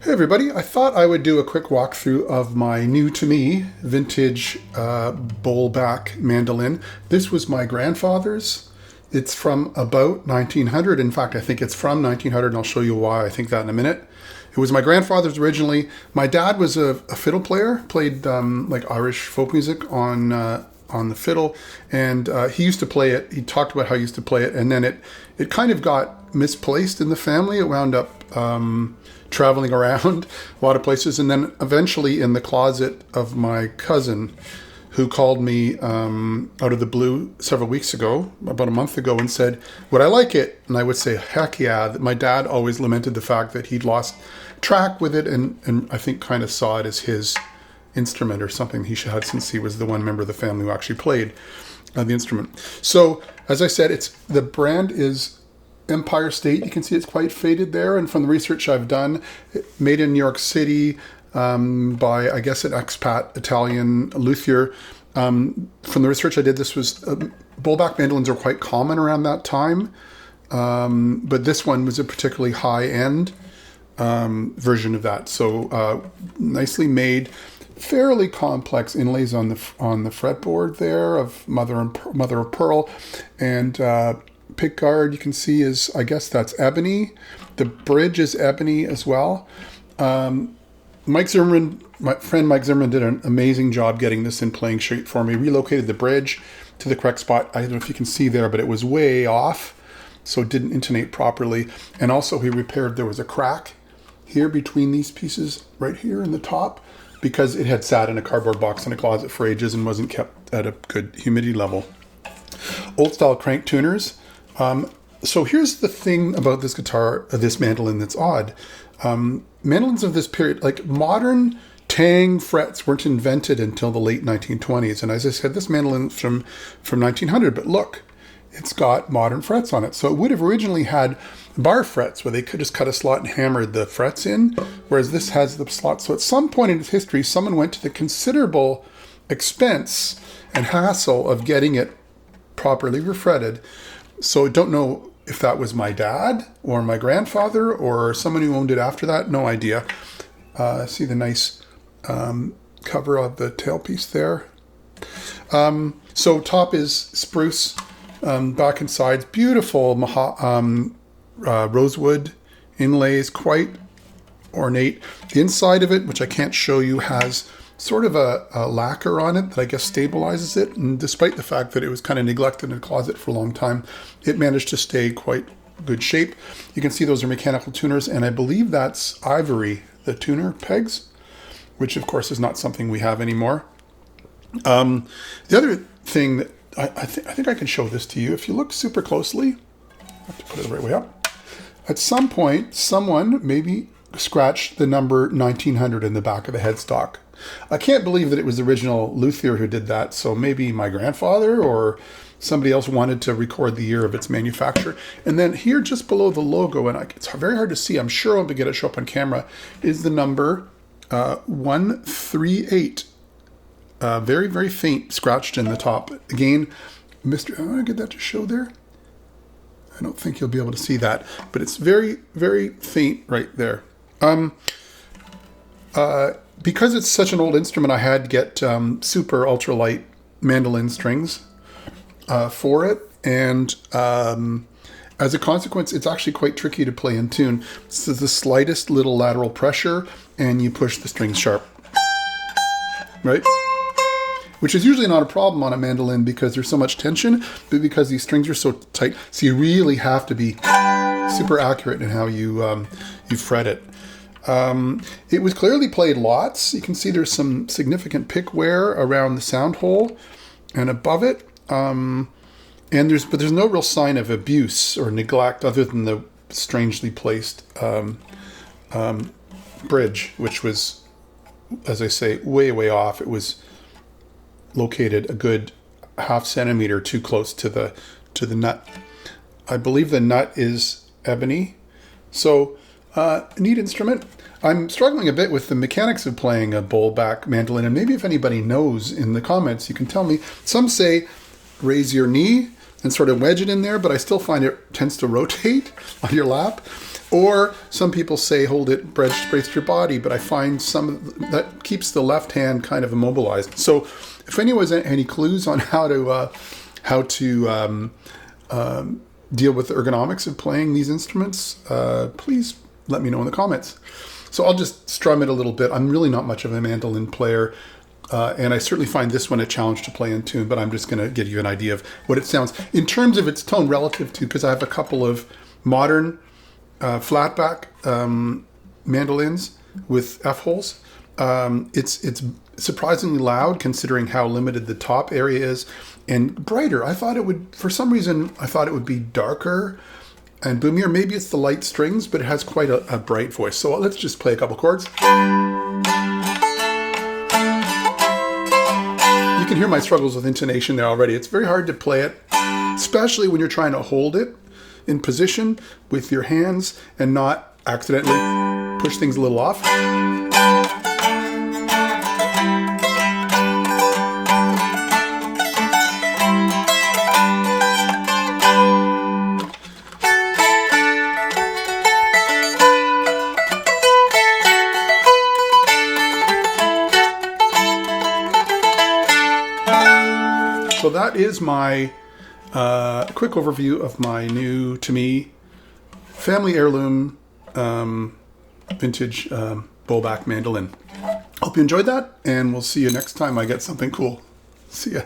Hey everybody, I thought I would do a quick walkthrough of my new to me vintage bowl back mandolin. This was my grandfather's. It's from about 1900. In fact, I think it's from 1900 and I'll show you why I think that in a minute. It was my grandfather's originally. My dad was a fiddle player, played like Irish folk music on the fiddle, and he used to play it. He talked about how he used to play it, and then it kind of got misplaced in the family. It wound up traveling around a lot of places, and then eventually in the closet of my cousin, who called me out of the blue several weeks ago, about a month ago, and said, would I like it? And I would say, heck yeah. My dad always lamented the fact that he'd lost track with it, and I think kind of saw it as his instrument or something he had, since he was the one member of the family who actually played the instrument. So as I said, the brand is Empire State. You can see it's quite faded there, and from the research I've done, made in New York City by, I guess, an expat Italian luthier. From the research I did, this was bowlback mandolins are quite common around that time, but this one was a particularly high-end version of that. So nicely made, fairly complex inlays on the fretboard there of mother of pearl, and pick guard you can see is, I guess that's ebony. The bridge is ebony as well. Mike Zimmerman, my friend Mike Zimmerman, did an amazing job getting this in playing shape for me. Relocated the bridge to the correct spot. I don't know if you can see there, but it was way off, so it didn't intonate properly. And also he repaired, there was a crack here between these pieces right here in the top, because it had sat in a cardboard box in a closet for ages and wasn't kept at a good humidity level. Old style crank tuners. So here's the thing about this guitar, this mandolin, that's odd. Mandolins of this period, like modern tang frets, weren't invented until the late 1920s. And as I said, this mandolin from 1900, but look, it's got modern frets on it. So it would have originally had bar frets where they could just cut a slot and hammered the frets in, whereas this has the slot. So at some point in its history, someone went to the considerable expense and hassle of getting it properly refretted. So I don't know if that was my dad or my grandfather or someone who owned it after that. No idea. See the nice cover of the tailpiece there. So top is spruce, back and sides, beautiful rosewood inlays, quite ornate. The inside of it, which I can't show you, has sort of a lacquer on it that I guess stabilizes it. And despite the fact that it was kind of neglected in a closet for a long time, it managed to stay quite good shape. You can see those are mechanical tuners, and I believe that's ivory, the tuner pegs, which of course is not something we have anymore. The other thing that I think I can show this to you. If you look super closely, I have to put it the right way up. At some point, someone maybe scratched the number 1900 in the back of the headstock. I can't believe that it was the original luthier who did that, so maybe my grandfather or somebody else wanted to record the year of its manufacture. And then here just below the logo, and it's very hard to see, I'm sure I'll get it show up on camera, is the number 138. Very, very faint, scratched in the top. Again, I'm going to get that to show there. I don't think you'll be able to see that, but it's very, very faint right there. Because it's such an old instrument, I had to get super ultralight mandolin strings for it. And as a consequence, it's actually quite tricky to play in tune. So the slightest little lateral pressure, and you push the strings sharp, right? Which is usually not a problem on a mandolin because there's so much tension, but because these strings are so tight, so you really have to be super accurate in how you fret it. It was clearly played lots. You can see there's some significant pick wear around the sound hole and above it. But there's no real sign of abuse or neglect other than the strangely placed bridge, which was, as I say, way, way off. It was located a good half centimeter too close to the nut. I believe the nut is ebony. So neat instrument. I'm struggling a bit with the mechanics of playing a bowl-back mandolin, and maybe if anybody knows in the comments, you can tell me. Some say raise your knee, and sort of wedge it in there, but I still find it tends to rotate on your lap. Or some people say hold it braced to your body, but I find that keeps the left hand kind of immobilized. So if anyone has any clues on how to deal with the ergonomics of playing these instruments, please let me know in the comments. So I'll just strum it a little bit. I'm really not much of a mandolin player, and I certainly find this one a challenge to play in tune, but I'm just going to give you an idea of what it sounds in terms of its tone relative to, because I have a couple of modern flatback mandolins with F-holes. It's surprisingly loud considering how limited the top area is, and brighter. I thought it would, for some reason, I thought it would be darker and boomier. Maybe it's the light strings, but it has quite a bright voice. So let's just play a couple chords. You can hear my struggles with intonation there already. It's very hard to play it, especially when you're trying to hold it in position with your hands and not accidentally push things a little off. So that is my quick overview of my new, to me, family heirloom vintage bowback mandolin. Hope you enjoyed that, and we'll see you next time I get something cool. See ya.